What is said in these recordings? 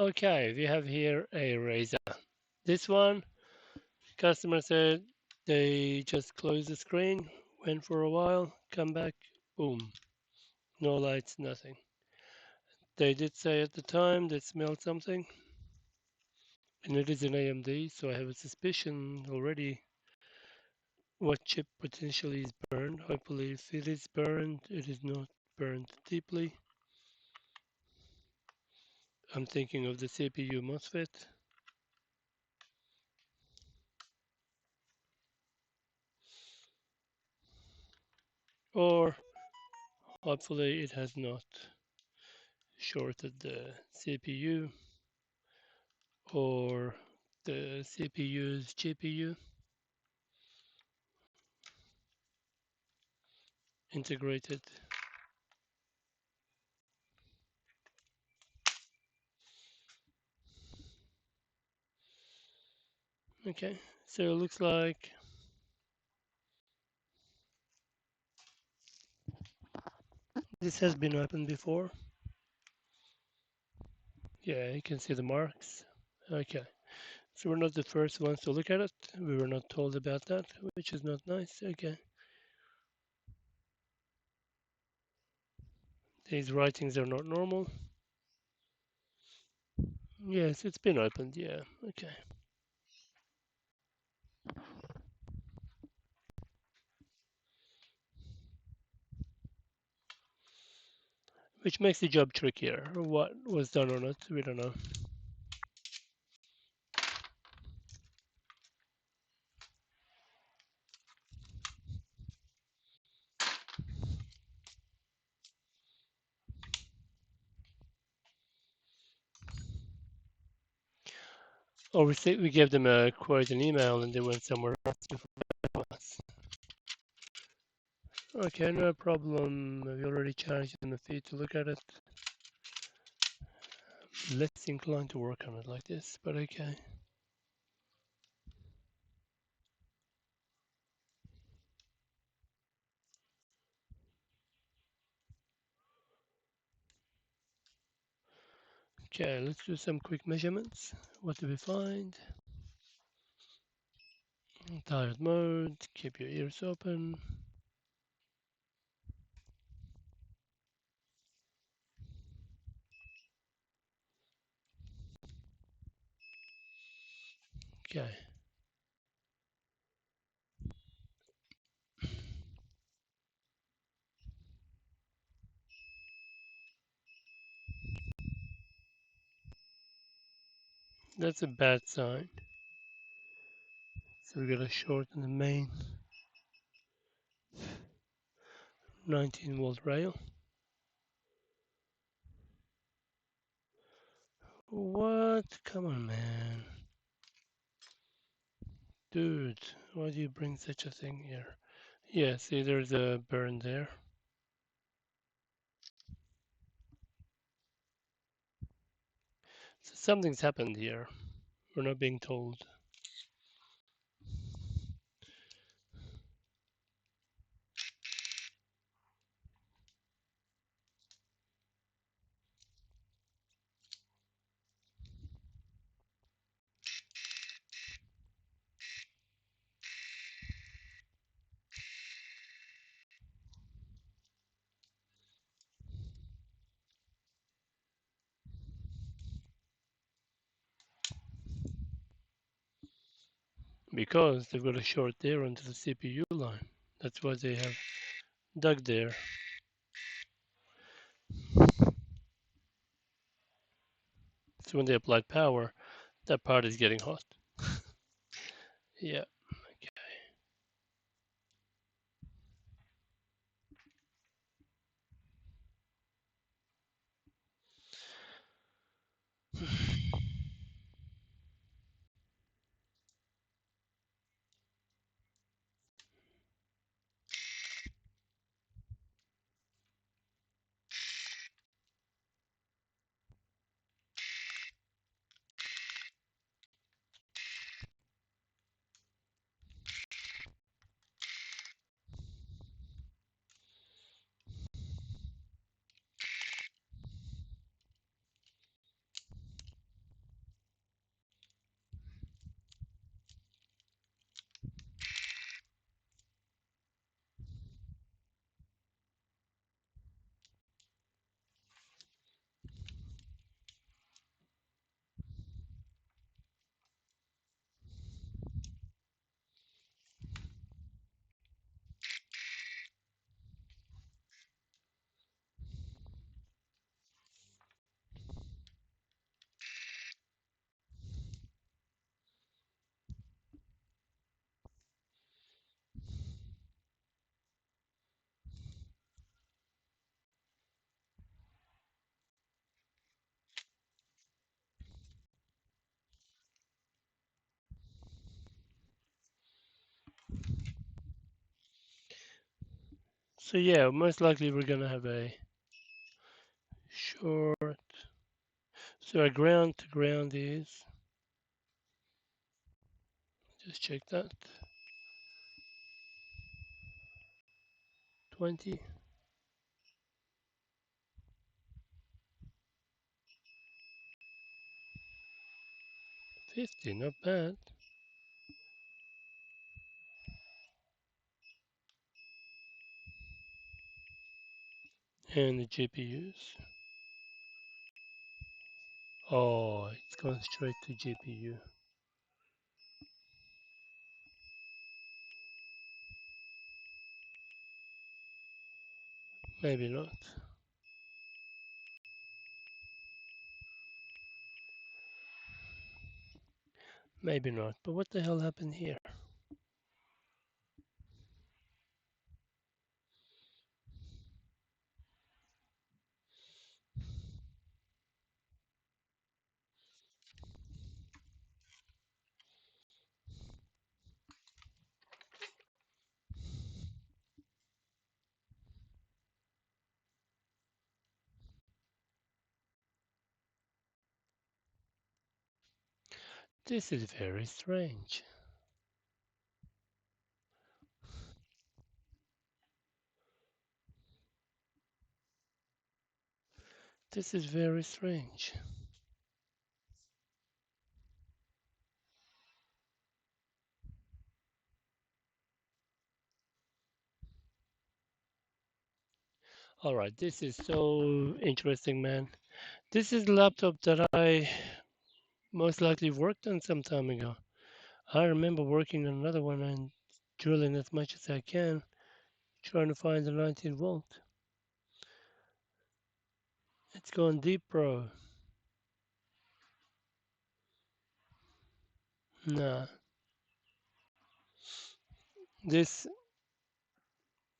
Okay, we have here a Razer. This one, customer said they just closed the screen, went for a while, come back, boom, no lights, nothing. They did say at the time they smelled something, and it is an AMD, so I have a suspicion already what chip potentially is burned. Hopefully, if it is burned, it is not burned deeply. I'm thinking of the CPU MOSFET, or hopefully it has not shorted the CPU or the CPU's GPU integrated. Okay, so it looks like this has been opened before. Yeah, you can see the marks. Okay, so we're not the first ones to look at it. We were not told about that, which is not nice. Okay, these writings are not normal. Yes, it's been opened. Yeah, okay. Which makes the job trickier. What was done on it, we don't know. Or we gave them a quote an email and they went somewhere else before us. Okay, no problem. We already charged them a fee to look at it. Less inclined to work on it like this, but okay. Okay, let's do some quick measurements. What do we find? Tired mode, keep your ears open. Okay. That's a bad sign. So we gotta shorten the main 19-volt rail. What? Come on, man. Dude, why do you bring such a thing here? Yeah, see, there's a burn there. So something's happened here. We're not being told. Because they've got a short there onto the CPU line. That's why they have dug there. So when they applied power, that part is getting hot. Yeah. So yeah, most likely we're gonna have a short. So our ground to ground is, just check that, 20, 50, not bad. And the GPUs. Oh, it's going straight to GPU. Maybe not. Maybe not. But what the hell happened here? This is very strange. This is very strange. All right, this is so interesting, man. This is the laptop that I most likely worked on some time ago. I remember working on another one and drilling as much as I can, trying to find the 19 volt. It's going deep, bro. Nah, this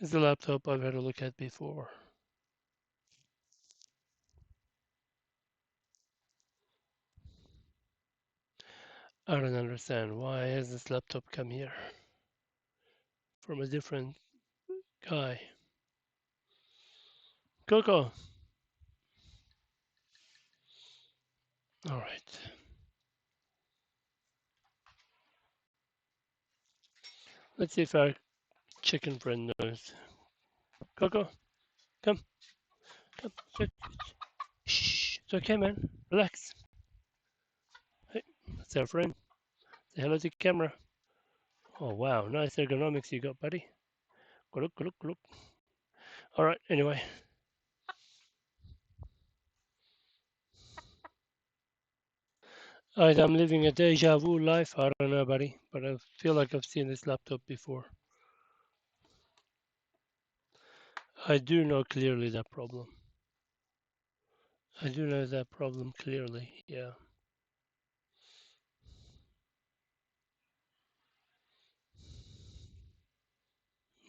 is a laptop I've had a look at before. I don't understand why has this laptop come here from a different guy. Coco. All right. Let's see if our chicken friend knows. Coco, come, come. Shh. It's okay, man. Relax. Hey, that's our friend. Say hello to the camera. Oh wow, nice ergonomics you got, buddy. Look, look, look. All right. Anyway, I'm living a deja vu life. I don't know, buddy, but I feel like I've seen this laptop before. I do know clearly that problem. I do know that problem clearly. Yeah.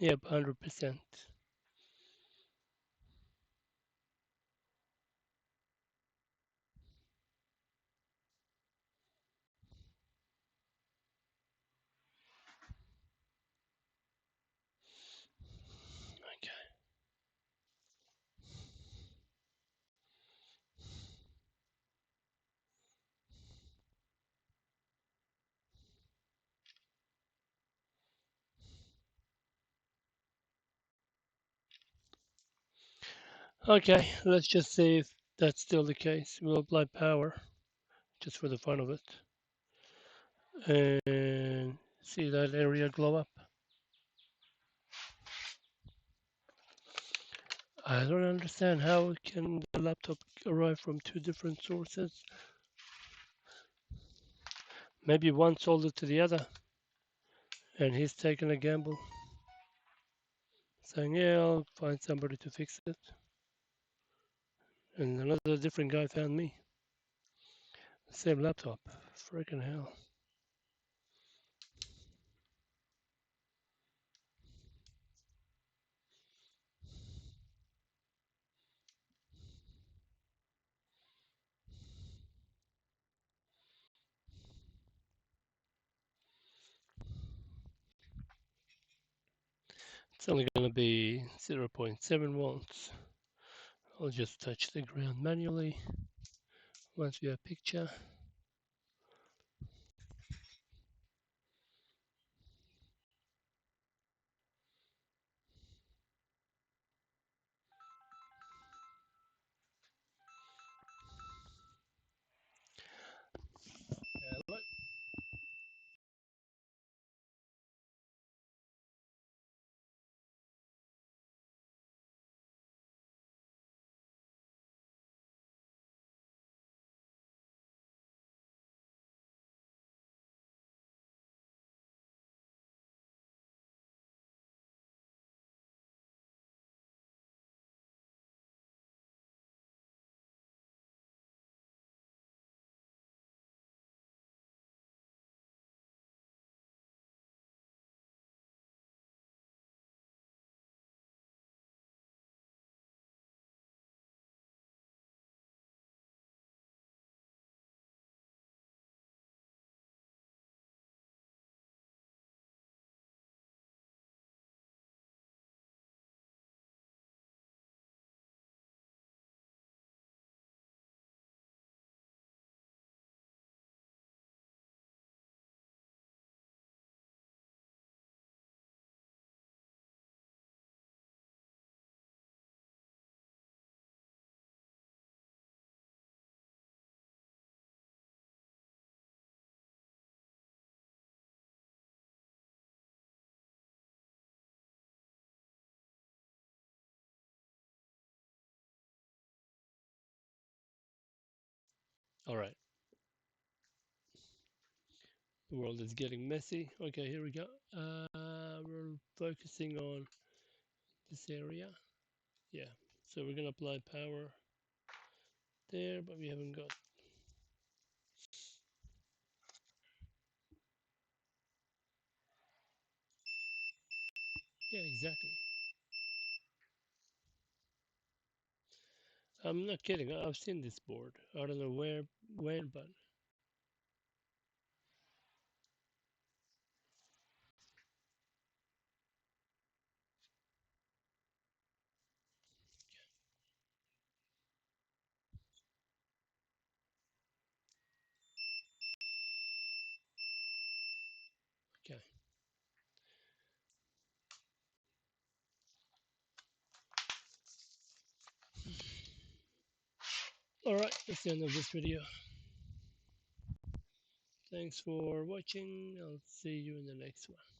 Yep. 100%. Okay. Okay. Let's just see if that's still the case. We'll apply power just for the fun of it, and see that area glow up. I don't understand how can the laptop arrive from two different sources. Maybe one sold it to the other, and he's taking a gamble, saying, "Yeah, I'll find somebody to fix it." And another different guy found me. Same laptop. Freaking hell. It's only going to be 0.7 volts. I'll just touch the ground manually once we have picture. Hello. All right. The world is getting messy. Okay, here we go. We're focusing on this area. Yeah. So we're gonna apply power there, but we haven't got. Yeah, exactly. I'm not kidding. I've seen this board. I don't know when, but okay. All right. That's the end of this video. Thanks for watching. I'll see you in the next one.